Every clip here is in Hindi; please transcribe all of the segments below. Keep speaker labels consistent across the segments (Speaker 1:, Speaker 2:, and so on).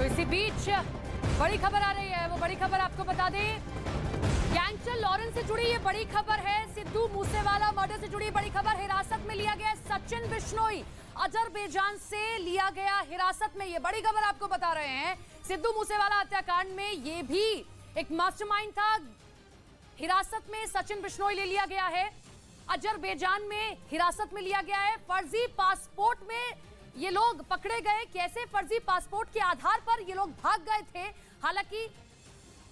Speaker 1: इसी बीच बड़ी खबर आ रही है, वो बड़ी खबर आपको बता दें, गैंगस्टर लॉरेंस से जुड़ी ये बड़ी खबर है। सिद्धू मूसेवाला मर्डर से जुड़ी बड़ी खबर। हिरासत में लिया गया सचिन बिश्नोई, अजरबैजान से लिया गया हिरासत में। ये बड़ी खबर आपको बता रहे हैं। सिद्धू मूसेवाला हत्याकांड में ये भी एक मास्टरमाइंड था। हिरासत में सचिन बिश्नोई ले लिया गया है, अजरबैजान में हिरासत में लिया गया है। फर्जी पासपोर्ट में ये लोग पकड़े गए। कैसे फर्जी पासपोर्ट के आधार पर ये लोग भाग गए थे। हालांकि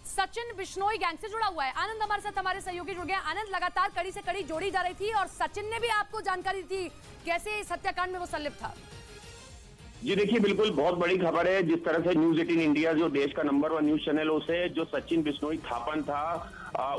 Speaker 1: सचिन बिश्नोई गैंग से जुड़ा हुआ है। आनंद हमारे साथ, हमारे सहयोगी जुड़ गए। आनंद, लगातार कड़ी से कड़ी जोड़ी जा रही थी और सचिन ने भी आपको जानकारी दी कैसे इस हत्याकांड में वो संलिप्त था।
Speaker 2: जी देखिए, बिल्कुल बहुत बड़ी खबर है। जिस तरह से न्यूज 18 इंडिया जो देश का नंबर 1 न्यूज चैनल है, उसे जो सचिन बिश्नोई थापन था,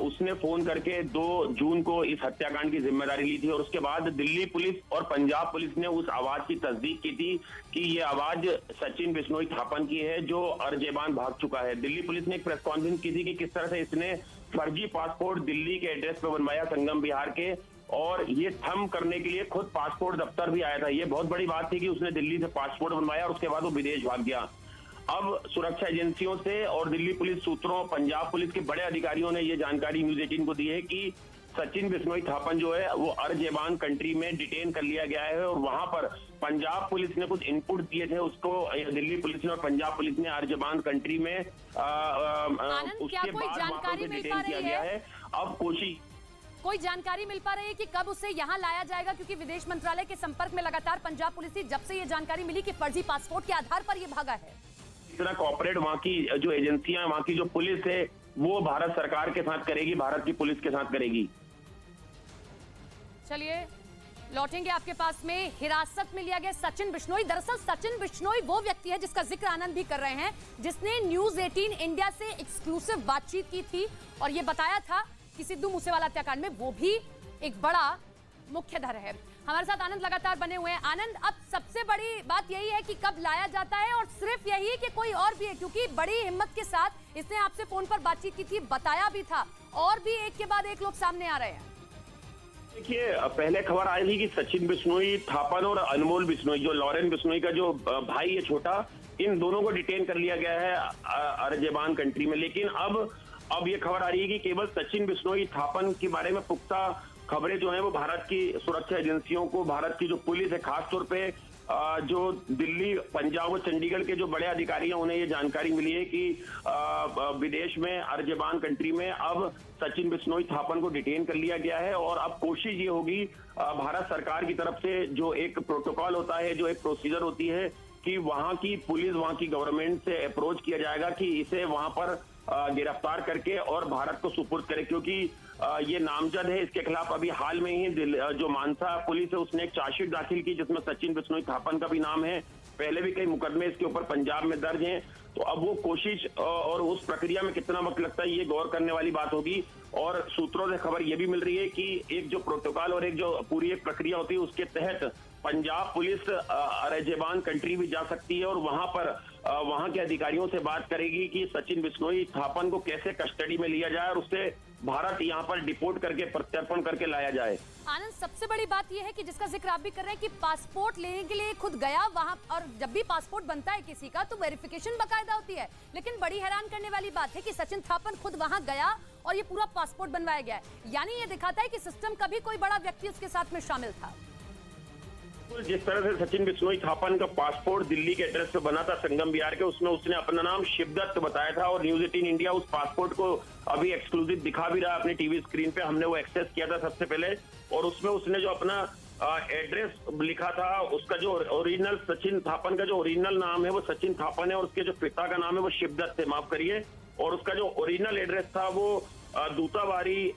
Speaker 2: उसने फोन करके 2 जून को इस हत्याकांड की जिम्मेदारी ली थी और उसके बाद दिल्ली पुलिस और पंजाब पुलिस ने उस आवाज की तस्दीक की थी कि ये आवाज सचिन बिश्नोई थापन की है जो अरजेबान भाग चुका है। दिल्ली पुलिस ने एक प्रेस कॉन्फ्रेंस की थी कि किस तरह से इसने फर्जी पासपोर्ट दिल्ली के एड्रेस पे बनवाया, संगम बिहार के, और ये थम करने के लिए खुद पासपोर्ट दफ्तर भी आया था। ये बहुत बड़ी बात थी कि उसने दिल्ली से पासपोर्ट बनवाया और उसके बाद वो विदेश भाग गया। अब सुरक्षा एजेंसियों से और दिल्ली पुलिस सूत्रों, पंजाब पुलिस के बड़े अधिकारियों ने ये जानकारी न्यूज 18 को दी है कि सचिन बिश्नोई थापन जो है वो अरजेबान कंट्री में डिटेन कर लिया गया है और वहां पर पंजाब पुलिस ने कुछ इनपुट दिए थे उसको, दिल्ली पुलिस ने और पंजाब पुलिस ने अरजेबान कंट्री में उसके बाद जानकारी डिटेन किया गया है। अब
Speaker 1: कोई जानकारी मिल पा रही है कि कब उसे यहाँ लाया जाएगा, क्योंकि विदेश मंत्रालय के संपर्क में लगातार पंजाब पुलिस थी जब से ये जानकारी मिली कि फर्जी पासपोर्ट के आधार पर ये भागा है।
Speaker 2: इतना कॉर्पोरेट वहाँ की जो एजेंसियां, वहाँ की जो पुलिस है, वो भारत सरकार के साथ करेगी, भारत की पुलिस के साथ करेगी।
Speaker 1: चलिए लौटेंगे आपके पास में। हिरासत में लिया गया सचिन बिश्नोई। दरअसल सचिन बिश्नोई वो व्यक्ति है जिसका जिक्र आनंद भी कर रहे हैं, जिसने न्यूज 18 इंडिया से एक्सक्लूसिव बातचीत की थी और ये बताया था कि सिद्धू मूसेवाला हत्याकांड में वो भी एक बड़ा मुख्यधारा है। हमारे साथ आनंद लगातार बने हुए हैं। आनंद, अब सबसे बड़ी बात यही है कि कब लाया जाता है और सिर्फ यही कि कोई और भी है, क्योंकि बड़ी हिम्मत के साथ इसने आपसे फोन पर बातचीत की थी, बताया भी था, और भी एक के बाद एक लोग सामने आ रहे हैं।
Speaker 2: देखिए, पहले खबर आई थी कि सचिन बिश्नोई थापन और अनमोल बिश्नोई, जो लॉरेंस बिश्नोई का जो भाई है छोटा, इन दोनों को डिटेन कर लिया गया है अरजेबान कंट्री में। लेकिन अब ये खबर आ रही है कि केवल सचिन बिश्नोई थापन के बारे में पुख्ता खबरें जो हैं वो भारत की सुरक्षा एजेंसियों को, भारत की जो पुलिस है, खासतौर पे जो दिल्ली, पंजाब और चंडीगढ़ के जो बड़े अधिकारी हैं, उन्हें ये जानकारी मिली है कि विदेश में अरजेबान कंट्री में अब सचिन बिश्नोई थापन को डिटेन कर लिया गया है। और अब कोशिश ये होगी भारत सरकार की तरफ से, जो एक प्रोटोकॉल होता है, जो एक प्रोसीजर होती है, कि वहां की पुलिस, वहां की गवर्नमेंट से अप्रोच किया जाएगा कि इसे वहां पर गिरफ्तार करके और भारत को सुपुर्द करे, क्योंकि ये नामजद है। इसके खिलाफ अभी हाल में ही जो मानसा पुलिस है उसने एक चार्जशीट दाखिल की जिसमें सचिन बिश्नोई थापन का भी नाम है। पहले भी कई मुकदमे इसके ऊपर पंजाब में दर्ज हैं। तो अब वो कोशिश और उस प्रक्रिया में कितना वक्त लगता है, ये गौर करने वाली बात होगी। और सूत्रों से खबर ये भी मिल रही है कि एक जो प्रोटोकॉल और एक जो पूरी एक प्रक्रिया होती है, उसके तहत पंजाब पुलिस अरजेबान कंट्री भी जा सकती है और वहां पर वहां के अधिकारियों से बात करेगी कि सचिन बिश्नोई थापन को कैसे कस्टडी में लिया जाए और उससे भारत यहाँ पर डिपोर्ट करके, प्रत्यर्पण करके लाया जाए।
Speaker 1: आनंद, सबसे बड़ी बात यह है कि जिसका जिक्र आप भी कर रहे हैं कि पासपोर्ट लेने के लिए खुद गया वहां, और जब भी पासपोर्ट बनता है किसी का तो वेरिफिकेशन बकायदा होती है। लेकिन बड़ी हैरान करने वाली बात है कि सचिन थापन खुद वहां गया और ये पूरा पासपोर्ट बनवाया गया है। यानी ये दिखाता है कि सिस्टम का भी कोई बड़ा व्यक्ति उसके साथ में शामिल था।
Speaker 2: जिस तरह से सचिन बिश्नोई थापन का पासपोर्ट दिल्ली के एड्रेस पे बना था, संगम बिहार के, उसमें उसने अपना नाम शिवदत्त बताया था और न्यूज 18 इंडिया उस पासपोर्ट को अभी एक्सक्लूसिव दिखा भी रहा है अपनी टीवी स्क्रीन पे। हमने वो एक्सेस किया था सबसे पहले और उसमें उसने जो अपना एड्रेस लिखा था, उसका जो ओरिजिनल सचिन थापन का जो ओरिजिनल नाम है वो सचिन थापन है और उसके जो पिता का नाम है वो शिवदत्त है, माफ करिए। और उसका जो ओरिजिनल एड्रेस था वो दूतावारी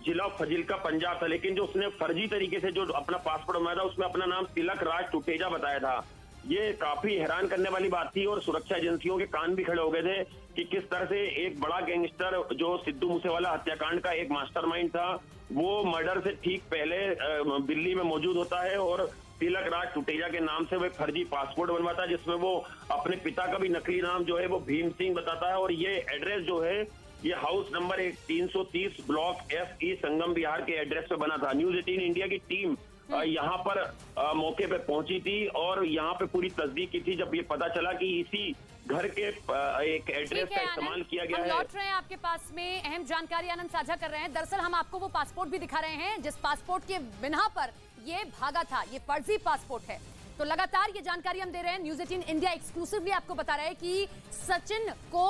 Speaker 2: जिला फजिल्का पंजाब था। लेकिन जो उसने फर्जी तरीके से जो अपना पासपोर्ट बनाया था उसमें अपना नाम तिलक राज टुटेजा बताया था। ये काफी हैरान करने वाली बात थी और सुरक्षा एजेंसियों के कान भी खड़े हो गए थे कि किस तरह से एक बड़ा गैंगस्टर जो सिद्धू मूसेवाला हत्याकांड का एक मास्टरमाइंड था, वो मर्डर से ठीक पहले दिल्ली में मौजूद होता है और तिलक राज टुटेजा के नाम से वो फर्जी पासपोर्ट बनवाता है जिसमें वो अपने पिता का भी नकली नाम जो है वो भीम सिंह बताता है। और ये एड्रेस जो है ये हाउस नंबर 330 ब्लॉक FE संगम बिहार के एड्रेस पे बना था। न्यूज 18 इंडिया की टीम यहाँ पर मौके पे पहुंची थी और यहाँ पे पूरी तस्दीक की थी जब ये पता चला कि इसी घर के एक एड्रेस का इस्तेमाल किया गया है।
Speaker 1: लौट रहे हैं आपके पास में अहम जानकारी आनंद साझा कर रहे हैं। दरअसल हम आपको वो पासपोर्ट भी दिखा रहे हैं जिस पासपोर्ट के बिना पर ये भागा था, ये फर्जी पासपोर्ट है। तो लगातार ये जानकारी हम दे रहे हैं। न्यूज़ 18 इंडिया एक्सक्लूसिवली आपको बता रहा है कि सचिन को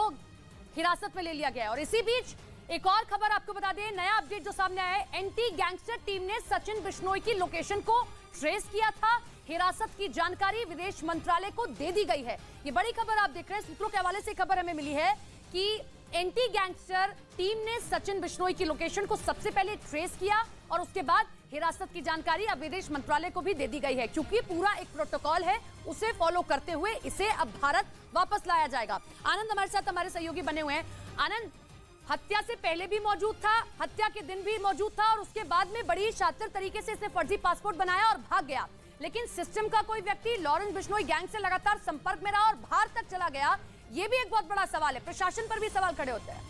Speaker 1: हिरासत में ले लिया गया है। और इसी बीच एक और खबर आपको बता दें, नया अपडेट जो सामने आया है, एंटी गैंगस्टर टीम ने सचिन बिश्नोई की लोकेशन को ट्रेस किया था। हिरासत की जानकारी विदेश मंत्रालय को दे दी गई है। ये बड़ी खबर आप देख रहे हैं, सूत्रों के हवाले से खबर हमें मिली है कि एंटी गैंगस्टर टीम ने सचिन बिश्नोई की लोकेशन को सबसे पहले ट्रेस किया और उसके बाद हिरासत की जानकारी अब विदेश मंत्रालय को भी दे दी गई है। क्योंकि पूरा एक प्रोटोकॉल है, उसे फॉलो करते हुए इसे अब भारत वापस लाया जाएगा। आनंद हमारे साथ हमारे सहयोगी बने हुए हैं। आनंद, हत्या से पहले भी मौजूद था, हत्या के दिन भी मौजूद था और उसके बाद में बड़ी शातिर तरीके से इसने फर्जी पासपोर्ट बनाया और भाग गया। लेकिन सिस्टम का कोई व्यक्ति लॉरेंस बिश्नोई गैंग से लगातार संपर्क में रहा और बाहर तक चला गया। ये भी एक बहुत बड़ा सवाल है, प्रशासन पर भी सवाल खड़े होते हैं।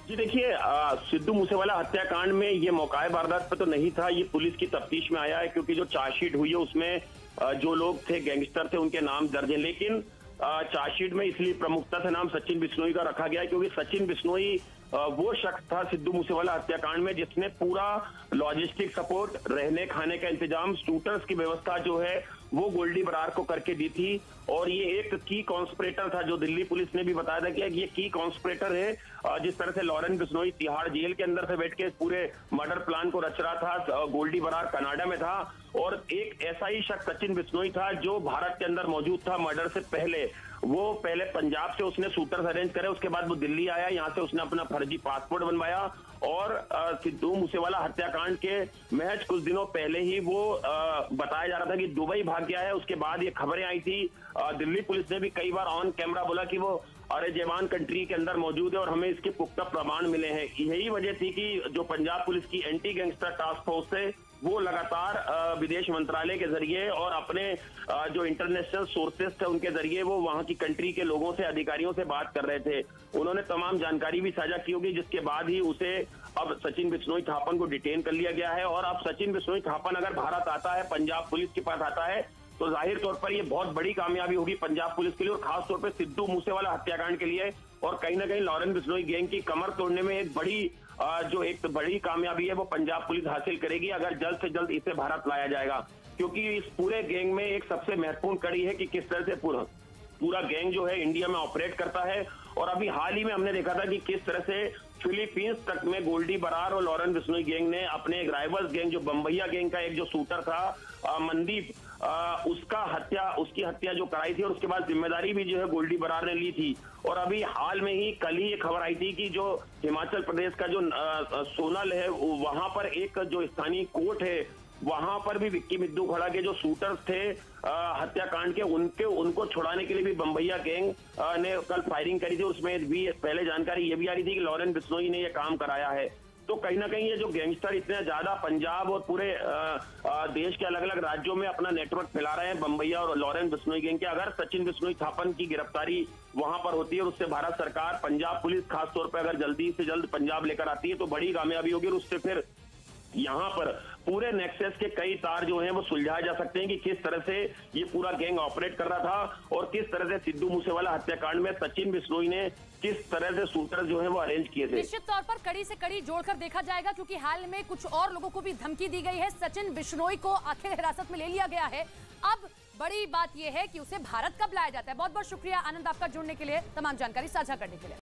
Speaker 2: जी देखिए, सिद्धू मूसेवाला हत्याकांड में ये मौका वारदात पे तो नहीं था, ये पुलिस की तफ्तीश में आया है। क्योंकि जो चार्जशीट हुई है उसमें जो लोग थे, गैंगस्टर थे, उनके नाम दर्ज है। लेकिन चार्जशीट में इसलिए प्रमुखता से नाम सचिन बिश्नोई का रखा गया क्योंकि सचिन बिश्नोई वो शख्स था सिद्धू मूसेवाला हत्याकांड में जिसने पूरा लॉजिस्टिक सपोर्ट, रहने खाने का इंतजाम, शूटर्स की व्यवस्था जो है वो गोल्डी बरार को करके दी थी। और ये एक की कॉन्स्पिरेटर था, जो दिल्ली पुलिस ने भी बताया था कि ये की कॉन्स्पिरेटर है। जिस तरह से लॉरेंस बिश्नोई तिहाड़ जेल के अंदर से बैठ के पूरे मर्डर प्लान को रच रहा था, गोल्डी बरार कनाडा में था। और एक ऐसा ही शख्स सचिन बिश्नोई था जो भारत के अंदर मौजूद था मर्डर से पहले। वो पहले पंजाब से उसने शूटर्स अरेंज करे, उसके बाद वो दिल्ली आया, यहाँ से उसने अपना फर्जी पासपोर्ट बनवाया और सिद्धू मूसेवाला हत्याकांड के महज कुछ दिनों पहले ही वो बताया जा रहा था कि दुबई भाग गया है। उसके बाद ये खबरें आई थी, दिल्ली पुलिस ने भी कई बार ऑन कैमरा बोला कि वो अरेजेबान कंट्री के अंदर मौजूद है और हमें इसके पुख्ता प्रमाण मिले हैं। यही वजह थी कि जो पंजाब पुलिस की एंटी गैंगस्टर टास्क फोर्स है वो लगातार विदेश मंत्रालय के जरिए और अपने जो इंटरनेशनल सोर्सेस थे उनके जरिए वो वहां की कंट्री के लोगों से, अधिकारियों से बात कर रहे थे। उन्होंने तमाम जानकारी भी साझा की होगी, जिसके बाद ही उसे अब सचिन बिश्नोई थापन को डिटेन कर लिया गया है। और अब सचिन बिश्नोई थापन अगर भारत आता है, पंजाब पुलिस के पास आता है, तो जाहिर तौर पर ये बहुत बड़ी कामयाबी होगी पंजाब पुलिस के लिए और खास तौर पर सिद्धू मूसेवाला हत्याकांड के लिए। और कहीं ना कहीं लॉरेंस बिश्नोई गैंग की कमर तोड़ने में एक बड़ी कामयाबी है वो पंजाब पुलिस हासिल करेगी अगर जल्द से जल्द इसे भारत लाया जाएगा। क्योंकि इस पूरे गैंग में एक सबसे महत्वपूर्ण कड़ी है कि किस तरह से पूरा गैंग जो है इंडिया में ऑपरेट करता है। और अभी हाल ही में हमने देखा था कि किस तरह से फिलीपींस तक में गोल्डी बरार और लॉरेंस बिश्नोई गैंग ने अपने एक राइवल्स गैंग, जो बम्बैया गैंग का एक जो शूटर था मनदीप, उसकी हत्या जो कराई थी और उसके बाद जिम्मेदारी भी जो है गोल्डी बरार ने ली थी। और अभी हाल में ही कल ही ये खबर आई थी कि जो हिमाचल प्रदेश का जो सोनल है वहां पर एक जो स्थानीय कोर्ट है वहां पर भी विक्की मिद्दू खड़ा के जो शूटर्स थे हत्याकांड के उनको छुड़ाने के लिए भी बम्बैया गैंग ने कल फायरिंग करी थी। उसमें भी पहले जानकारी ये भी आ रही थी कि लॉरेंस बिश्नोई ने ये काम कराया है। तो कहीं ना कहीं ये जो गैंगस्टर इतने ज्यादा पंजाब और पूरे देश के अलग अलग राज्यों में अपना नेटवर्क फैला रहे हैं, बम्बैया और लॉरेंस बिश्नोई गैंग के, अगर सचिन बिश्नोई थापन की गिरफ्तारी वहां पर होती है और उससे भारत सरकार, पंजाब पुलिस खास तौर पर अगर जल्दी से जल्द पंजाब लेकर आती है तो बड़ी कामयाबी होगी। और उससे फिर यहाँ पर पूरे नेक्सस के कई तार जो हैं वो सुलझाए जा सकते हैं कि किस तरह से ये पूरा गैंग ऑपरेट कर रहा था और किस तरह से सिद्धू मूसेवाला हत्याकांड में सचिन बिश्नोई ने किस तरह से शूटर जो है वो अरेंज किए थे।
Speaker 1: निश्चित तौर पर कड़ी से कड़ी जोड़कर देखा जाएगा क्योंकि हाल में कुछ और लोगों को भी धमकी दी गई है। सचिन बिश्नोई को आखिर हिरासत में ले लिया गया है। अब बड़ी बात यह है कि उसे भारत कब लाया जाता है। बहुत बहुत शुक्रिया आनंद आपका जुड़ने के लिए, तमाम जानकारी साझा करने के लिए।